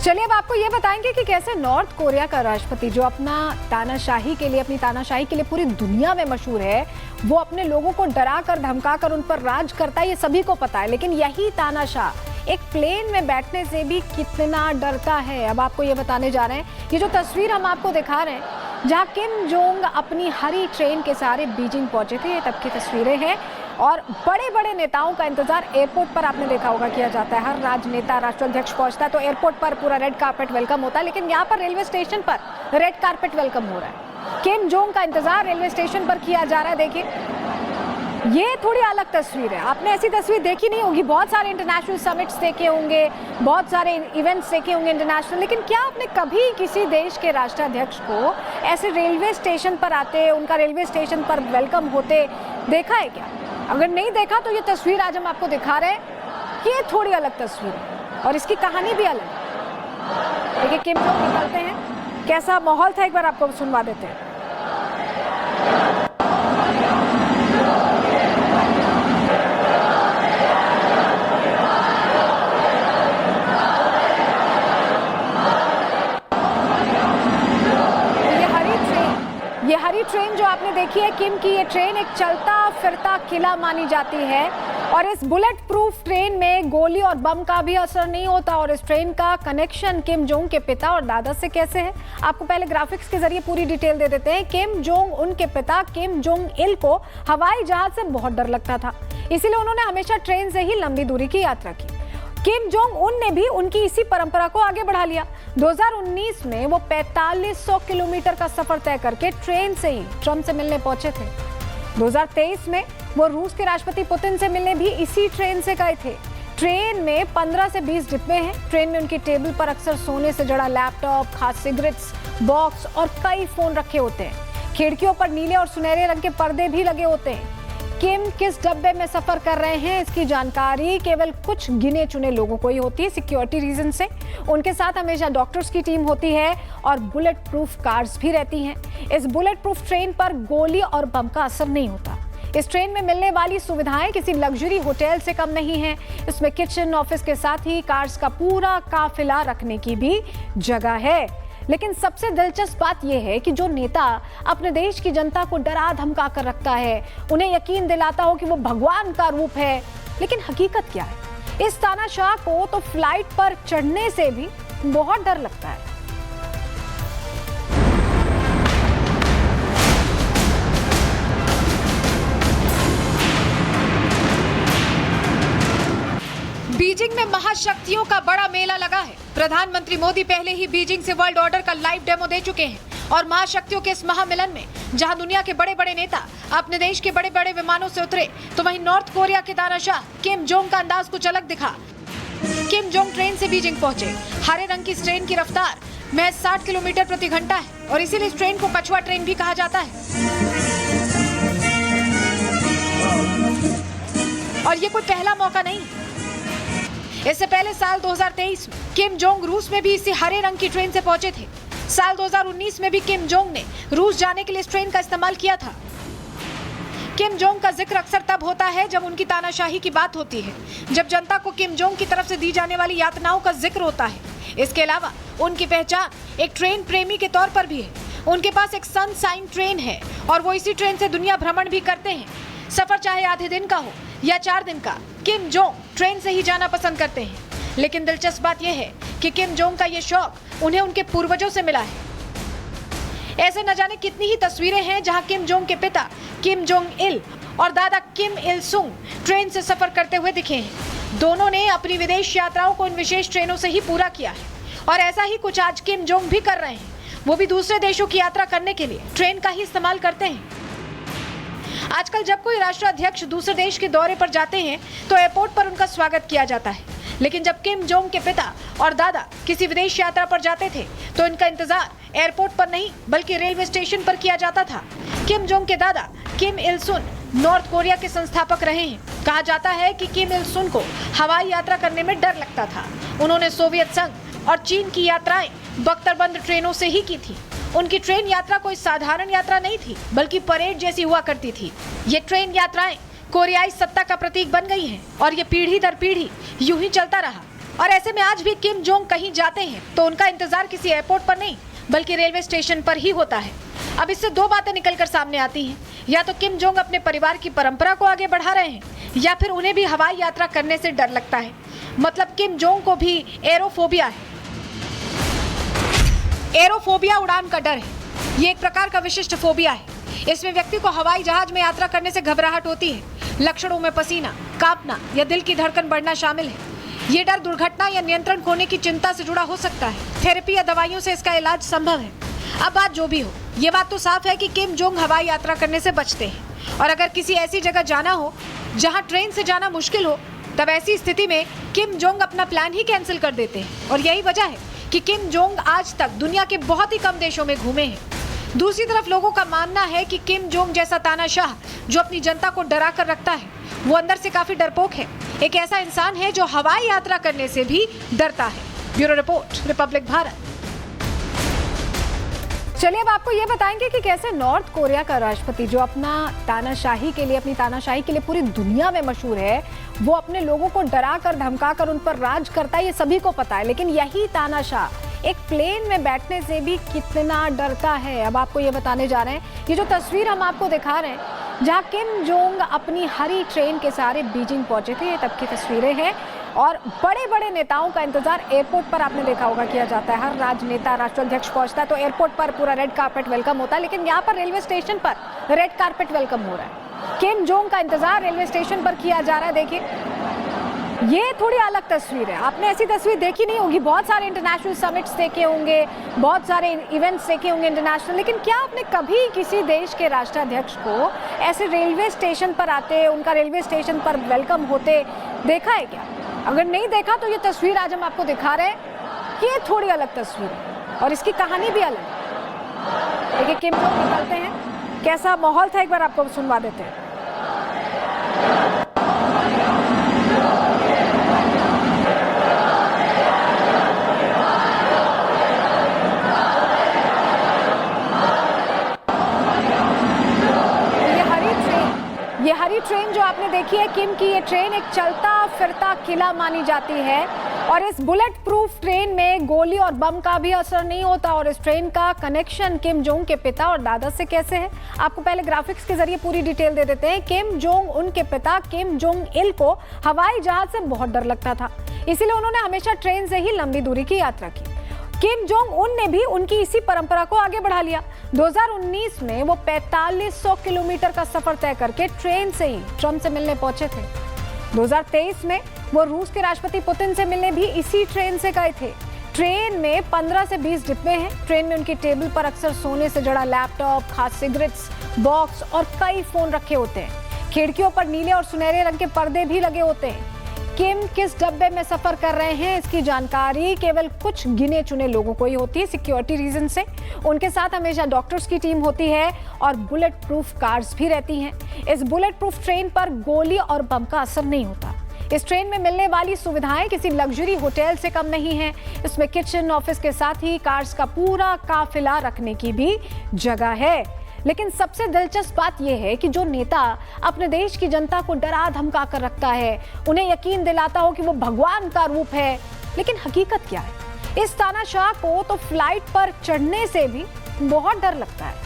चलिए अब आपको ये बताएंगे कि कैसे नॉर्थ कोरिया का राष्ट्रपति जो अपनी तानाशाही के लिए पूरी दुनिया में मशहूर है, वो अपने लोगों को डरा कर धमका कर उन पर राज करता है, ये सभी को पता है। लेकिन यही तानाशाह एक प्लेन में बैठने से भी कितना डरता है, अब आपको ये बताने जा रहे हैं। ये जो तस्वीर हम आपको दिखा रहे हैं जहां किम जोंग अपनी हरी ट्रेन के सहारे बीजिंग पहुंचे थे, ये तब की तस्वीरें हैं। और बड़े बड़े नेताओं का इंतजार एयरपोर्ट पर आपने देखा होगा किया जाता है। हर राजनेता, राष्ट्राध्यक्ष पहुंचता है तो एयरपोर्ट पर पूरा रेड कार्पेट वेलकम होता है, लेकिन यहाँ पर रेलवे स्टेशन पर रेड कार्पेट वेलकम हो रहा है। किम जोंग का इंतजार रेलवे स्टेशन पर किया जा रहा है। देखिए, ये थोड़ी अलग तस्वीर है, आपने ऐसी तस्वीर देखी नहीं होगी। बहुत सारे इंटरनेशनल समिट्स देखे होंगे, बहुत सारे इवेंट्स देखे होंगे इंटरनेशनल, लेकिन क्या आपने कभी किसी देश के राष्ट्राध्यक्ष को ऐसे रेलवे स्टेशन पर आते, उनका रेलवे स्टेशन पर वेलकम होते देखा है क्या? अगर नहीं देखा तो ये तस्वीर आज हम आपको दिखा रहे हैं। ये थोड़ी अलग तस्वीर है और इसकी कहानी भी अलग है। देखिए किम जोंग निकलते हैं, कैसा माहौल था एक बार आपको सुनवा देते हैं। ये हरी ट्रेन जो आपने देखी है किम की, ये ट्रेन एक चलता फिरता किला मानी जाती है और इस बुलेट प्रूफ ट्रेन में गोली और बम का भी असर नहीं होता। और इस ट्रेन का कनेक्शन किम जोंग के पिता और दादा से कैसे है, आपको पहले ग्राफिक्स के जरिए पूरी डिटेल दे देते हैं। किम जोंग उनके पिता किम जोंग इल को हवाई जहाज से बहुत डर लगता था, इसीलिए उन्होंने हमेशा ट्रेन से ही लंबी दूरी की यात्रा की। किम जोंग उन ने भी उनकी इसी परंपरा को आगे बढ़ा लिया। 2019 में वो 4500 किलोमीटर का सफर तय करके ट्रेन से ही ट्रंप से मिलने पहुंचे थे। 2023 में वो रूस के राष्ट्रपति पुतिन से मिलने भी इसी ट्रेन से गए थे। ट्रेन में 15 से 20 डिब्बे हैं। ट्रेन में उनकी टेबल पर अक्सर सोने से जड़ा लैपटॉप, खास सिगरेट्स बॉक्स और कई फोन रखे होते हैं। खिड़कियों पर नीले और सुनहरे रंग के पर्दे भी लगे होते हैं। किम किस डब्बे में सफर कर रहे हैं इसकी जानकारी केवल कुछ गिने चुने लोगों को ही होती है, सिक्योरिटी रीजन से। उनके साथ हमेशा डॉक्टर्स की टीम होती है और बुलेट प्रूफ कार्स भी रहती हैं। इस बुलेट प्रूफ ट्रेन पर गोली और बम का असर नहीं होता। इस ट्रेन में मिलने वाली सुविधाएं किसी लग्जरी होटल से कम नहीं है। इसमें किचन, ऑफिस के साथ ही कार्स का पूरा काफिला रखने की भी जगह है। लेकिन सबसे दिलचस्प बात यह है कि जो नेता अपने देश की जनता को डरा धमका कर रखता है, उन्हें यकीन दिलाता हो कि वो भगवान का रूप है, लेकिन हकीकत क्या है? इस तानाशाह को तो फ्लाइट पर चढ़ने से भी बहुत डर लगता है। बीजिंग में महाशक्तियों का बड़ा मेला लगा है। प्रधानमंत्री मोदी पहले ही बीजिंग से वर्ल्ड ऑर्डर का लाइव डेमो दे चुके हैं और महाशक्तियों के इस महामिलन में जहां दुनिया के बड़े बड़े नेता अपने देश के बड़े बड़े विमानों से उतरे, तो वहीं नॉर्थ कोरिया के तानाशाह किम जोंग का अंदाज कुछ अलग दिखा। किम जोंग ट्रेन से बीजिंग पहुंचे। हरे रंग की इस ट्रेन की रफ्तार महज 60 किलोमीटर प्रति घंटा है और इसीलिए इस ट्रेन को कछुआ ट्रेन भी कहा जाता है। और ये कोई पहला मौका नहीं, इससे पहले साल 2023 में किम जोंग रूस में भी इसी हरे रंग की ट्रेन से पहुंचे थे। साल 2019 में भी किम जोंग ने रूस जाने के लिए इस ट्रेन का इस्तेमाल किया था। किम जोंग का जिक्र अक्सर तब होता है जब उनकी तानाशाही की बात होती है, जब जनता को किम जोंग की तरफ से दी जाने वाली यातनाओं का जिक्र होता है। इसके अलावा उनकी पहचान एक ट्रेन प्रेमी के तौर पर भी है। उनके पास एक सनशाइन ट्रेन है और वो इसी ट्रेन से दुनिया भ्रमण भी करते हैं। सफर चाहे आधे दिन का हो या 4 दिन का, किम जोंग ट्रेन से ही जाना पसंद करते हैं। लेकिन दिलचस्प बात यह है कि किम जोंग का ये शौक उन्हें उनके पूर्वजों से मिला है। ऐसे न जाने कितनी ही तस्वीरें हैं जहां किम जोंग के पिता किम जोंग इल और दादा किम इल सुंग ट्रेन से सफर करते हुए दिखे हैं। दोनों ने अपनी विदेश यात्राओं को इन विशेष ट्रेनों से ही पूरा किया है और ऐसा ही कुछ आज किम जोंग भी कर रहे हैं। वो भी दूसरे देशों की यात्रा करने के लिए ट्रेन का ही इस्तेमाल करते हैं। आजकल जब कोई राष्ट्राध्यक्ष दूसरे देश के दौरे पर जाते हैं तो एयरपोर्ट पर उनका स्वागत किया जाता है, लेकिन जब किम जोंग के पिता और दादा किसी विदेश यात्रा पर जाते थे तो इनका इंतजार एयरपोर्ट पर नहीं बल्कि रेलवे स्टेशन पर किया जाता था। किम जोंग के दादा किम इल सुन नॉर्थ कोरिया के संस्थापक रहे हैं। कहा जाता है कि किम इल सुन को हवाई यात्रा करने में डर लगता था। उन्होंने सोवियत संघ और चीन की यात्राएं बख्तरबंद ट्रेनों से ही की थी। उनकी ट्रेन यात्रा कोई साधारण यात्रा नहीं थी बल्कि परेड जैसी हुआ करती थी। ये ट्रेन यात्राएं कोरियाई सत्ता का प्रतीक बन गई हैं और ये पीढ़ी दर पीढ़ी यूं ही चलता रहा। और ऐसे में आज भी किम जोंग कहीं जाते हैं तो उनका इंतजार किसी एयरपोर्ट पर नहीं बल्कि रेलवे स्टेशन पर ही होता है। अब इससे दो बातें निकलकर सामने आती हैं, या तो किम जोंग अपने परिवार की परंपरा को आगे बढ़ा रहे हैं या फिर उन्हें भी हवाई यात्रा करने से डर लगता है। मतलब किम जोंग को भी एरोफोबिया है। एरोफोबिया उड़ान का डर है। ये एक प्रकार का विशिष्ट फोबिया है। इसमें व्यक्ति को हवाई जहाज में यात्रा करने से घबराहट होती है। लक्षणों में पसीना, कांपना या दिल की धड़कन बढ़ना शामिल है। ये डर दुर्घटना या नियंत्रण खोने की चिंता से जुड़ा हो सकता है। थेरेपी या दवाइयों से इसका इलाज संभव है। अब बात जो भी हो, ये बात तो साफ है कि किम जोंग हवाई यात्रा करने से बचते हैं। और अगर किसी ऐसी जगह जाना हो जहां ट्रेन से जाना मुश्किल हो, तब ऐसी स्थिति में किम जोंग अपना प्लान ही कैंसिल कर देते हैं। और यही वजह है कि किम जोंग आज तक दुनिया के बहुत ही कम देशों में घूमे हैं। दूसरी तरफ लोगों का मानना है कि किम जोंग जैसा तानाशाह जो अपनी जनता को डरा कर रखता है, वो अंदर से काफी डरपोक है। एक ऐसा इंसान है जो हवाई यात्रा करने से भी डरता है। Bureau report, Republic Bharat. चलिए अब आपको ये बताएंगे कि कैसे नॉर्थ कोरिया का राष्ट्रपति जो अपनी तानाशाही के लिए पूरी दुनिया में मशहूर है, वो अपने लोगों को डरा कर धमका कर उन पर राज करता है। ये सभी को पता है, लेकिन यही तानाशाह एक प्लेन में बैठने से भी कितना डरता है, अब आपको ये बताने जा रहे हैं। ये जो तस्वीर हम आपको दिखा रहे हैं, जहाँ किम जोंग अपनी हरी ट्रेन के सहारे बीजिंग पहुंचे थे, ये तब की तस्वीरें हैं। और बड़े बड़े नेताओं का इंतजार एयरपोर्ट पर आपने देखा होगा किया जाता है। हर राजनेता, राष्ट्राध्यक्ष पहुंचता है तो एयरपोर्ट पर पूरा रेड कार्पेट वेलकम होता है, लेकिन यहाँ पर रेलवे स्टेशन पर रेड कार्पेट वेलकम हो रहा है। किम जोंग का इंतजार रेलवे स्टेशन पर किया जा रहा है। देखिए, ये थोड़ी अलग तस्वीर है। आपने ऐसी तस्वीर देखी नहीं होगी। बहुत सारे इंटरनेशनल समिट्स देखे होंगे, बहुत सारे इवेंट्स देखे होंगे इंटरनेशनल, लेकिन क्या आपने कभी किसी देश के राष्ट्राध्यक्ष को ऐसे रेलवे स्टेशन पर आते, उनका रेलवे स्टेशन पर वेलकम होते देखा है क्या? अगर नहीं देखा तो ये तस्वीर आज हम आपको दिखा रहे हैं। ये थोड़ी अलग तस्वीर है और इसकी कहानी भी अलग है। देखिए, किम जोंग निकलते हैं, कैसा माहौल था एक बार आपको सुनवा देते हैं। ये हरी ट्रेन जो आपने देखी है किम की, ये ट्रेन एक चलता फिरता किला मानी जाती है। और इस बुलेट प्रूफ ट्रेन में गोली और बम का भी असर नहीं होता। और इस ट्रेन का कनेक्शन किम जोंग के पिता और दादा से कैसे है, आपको पहले ग्राफिक्स के जरिए पूरी डिटेल दे देते हैं। किम जोंग उनके पिता किम जोंग इल को हवाई जहाज से बहुत डर लगता था, इसीलिए उन्होंने हमेशा ट्रेन से ही लंबी दूरी की यात्रा की। किम जोंग उन ने भी उनकी इसी परंपरा को आगे बढ़ा लिया। 2019 में वो 4500 किलोमीटर का सफर तय करके ट्रेन से ही ट्रंप से मिलने पहुंचे थे। 2023 में वो रूस के राष्ट्रपति पुतिन से मिलने भी इसी ट्रेन से गए थे। ट्रेन में 15 से 20 डिब्बे हैं। ट्रेन में उनकी टेबल पर अक्सर सोने से जड़ा लैपटॉप, खास सिगरेट्स, बॉक्स और कई फोन रखे होते हैं। खिड़कियों पर नीले और सुनहरे रंग के पर्दे भी लगे होते हैं। किम किस डब्बे में सफर कर रहे हैं, इसकी जानकारी केवल कुछ गिने चुने लोगों को ही होती है सिक्योरिटी रीजन से। उनके साथ हमेशा डॉक्टर्स की टीम होती है और बुलेट प्रूफ कार्स भी रहती हैं। इस बुलेट प्रूफ ट्रेन पर गोली और बम का असर नहीं होता। इस ट्रेन में मिलने वाली सुविधाएं किसी लग्जरी होटल से कम नहीं है। इसमें किचन, ऑफिस के साथ ही कार्स का पूरा काफिला रखने की भी जगह है। लेकिन सबसे दिलचस्प बात यह है कि जो नेता अपने देश की जनता को डरा धमका कर रखता है, उन्हें यकीन दिलाता हो कि वो भगवान का रूप है, लेकिन हकीकत क्या है? इस तानाशाह को तो फ्लाइट पर चढ़ने से भी बहुत डर लगता है।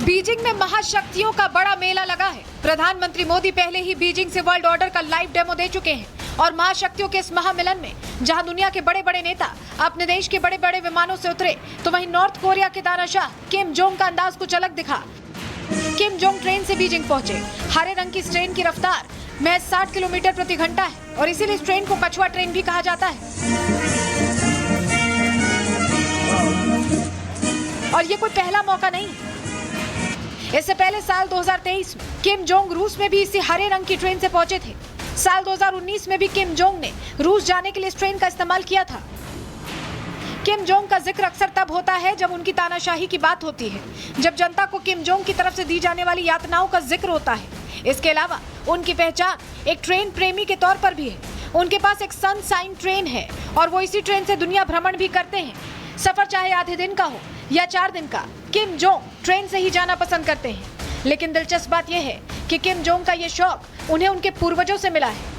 बीजिंग में महाशक्तियों का बड़ा मेला लगा है। प्रधानमंत्री मोदी पहले ही बीजिंग से वर्ल्ड ऑर्डर का लाइव डेमो दे चुके हैं। और महाशक्तियों के इस महामिलन में जहां दुनिया के बड़े बड़े नेता अपने देश के बड़े बड़े विमानों से उतरे, तो वहीं नॉर्थ कोरिया के तानाशाह किम जोंग का अंदाज कुछ अलग दिखा। किम जोंग ट्रेन से बीजिंग पहुंचे। हरे रंग की इस ट्रेन की रफ्तार महज 60 किलोमीटर प्रति घंटा है और इसीलिए इस ट्रेन को कछुआ ट्रेन भी कहा जाता है। और ये कोई पहला मौका नहीं। इससे पहले साल 2023 में किम जोंग रूस में भी इसी हरे रंग की ट्रेन से पहुंचे थे। साल 2019 में भी किम जोंग ने रूस जाने के लिए इस ट्रेन का इस्तेमाल किया था। किम जोंग का जिक्र अक्सर तब होता है जब उनकी तानाशाही की बात होती है, जब जनता को किम जोंग की तरफ से दी जाने वाली यातनाओं का जिक्र होता है। इसके अलावा उनकी पहचान एक ट्रेन प्रेमी के तौर पर भी है। उनके पास एक सनशाइन ट्रेन है और वो इसी ट्रेन से दुनिया भ्रमण भी करते हैं। सफर चाहे आधे दिन का हो या 4 दिन का, किम जोंग ट्रेन से ही जाना पसंद करते हैं। लेकिन दिलचस्प बात यह है कि किम जोंग का ये शौक उन्हें उनके पूर्वजों से मिला है।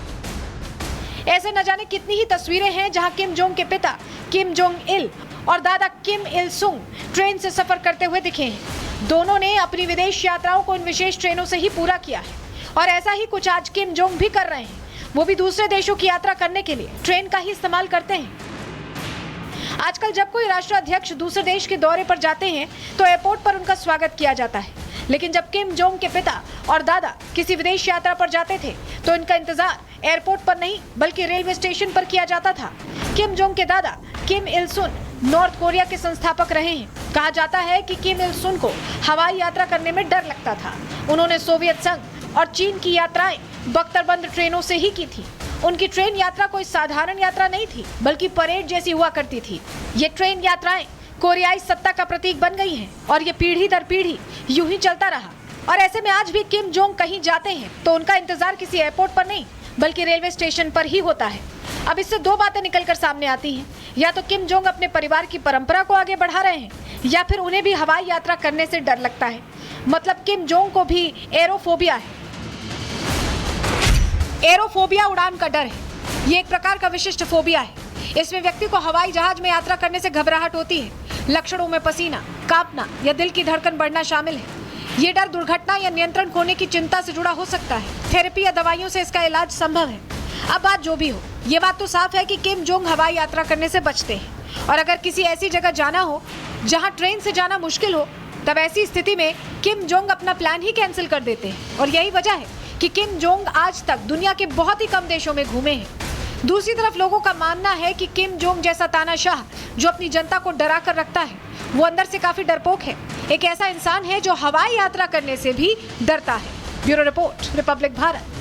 ऐसे न जाने कितनी ही तस्वीरें हैं जहां किम जोंग के पिता किम जोंग इल और दादा किम इल सुंग ट्रेन से सफर करते हुए दिखे हैं। दोनों ने अपनी विदेश यात्राओं को इन विशेष ट्रेनों से ही पूरा किया है और ऐसा ही कुछ आज किम जोंग भी कर रहे हैं। वो भी दूसरे देशों की यात्रा करने के लिए ट्रेन का ही इस्तेमाल करते हैं। आजकल जब कोई राष्ट्राध्यक्ष दूसरे देश के दौरे पर जाते हैं तो एयरपोर्ट पर उनका स्वागत किया जाता है, लेकिन जब किम जोंग के पिता और दादा किसी विदेश यात्रा पर जाते थे तो इनका इंतजार एयरपोर्ट पर नहीं बल्कि रेलवे स्टेशन पर किया जाता था। किम जोंग के दादा किम इल सुन नॉर्थ कोरिया के संस्थापक रहे हैं। कहा जाता है कि किम इल सुन को हवाई यात्रा करने में डर लगता था। उन्होंने सोवियत संघ और चीन की यात्राएं बख्तरबंद ट्रेनों से ही की थी। उनकी ट्रेन यात्रा कोई साधारण यात्रा नहीं थी बल्कि परेड जैसी हुआ करती थी। ये ट्रेन यात्राएं कोरियाई सत्ता का प्रतीक बन गई हैं और ये पीढ़ी दर पीढ़ी यूं ही चलता रहा। और ऐसे में आज भी किम जोंग कहीं जाते हैं तो उनका इंतजार किसी एयरपोर्ट पर नहीं बल्कि रेलवे स्टेशन पर ही होता है। अब इससे दो बातें निकलकर सामने आती हैं, या तो किम जोंग अपने परिवार की परंपरा को आगे बढ़ा रहे हैं या फिर उन्हें भी हवाई यात्रा करने से डर लगता है। मतलब किम जोंग को भी एरोफोबिया है। एरोफोबिया उड़ान का डर है। ये एक प्रकार का विशिष्ट फोबिया है। इसमें व्यक्ति को हवाई जहाज में यात्रा करने से घबराहट होती है। लक्षणों में पसीना, कांपना या दिल की धड़कन बढ़ना शामिल है। ये डर दुर्घटना या नियंत्रण खोने की चिंता से जुड़ा हो सकता है। थेरेपी या दवाइयों से इसका इलाज संभव है। अब बात जो भी हो, ये बात तो साफ है कि किम जोंग हवाई यात्रा करने से बचते हैं। और अगर किसी ऐसी जगह जाना हो जहां ट्रेन से जाना मुश्किल हो, तब ऐसी स्थिति में किम जोंग अपना प्लान ही कैंसिल कर देते हैं। और यही वजह है कि किम जोंग आज तक दुनिया के बहुत ही कम देशों में घूमे हैं। दूसरी तरफ लोगों का मानना है कि किम जोंग जैसा तानाशाह जो अपनी जनता को डरा कर रखता है, वो अंदर से काफी डरपोक है। एक ऐसा इंसान है जो हवाई यात्रा करने से भी डरता है। Bureau report, Republic Bharat.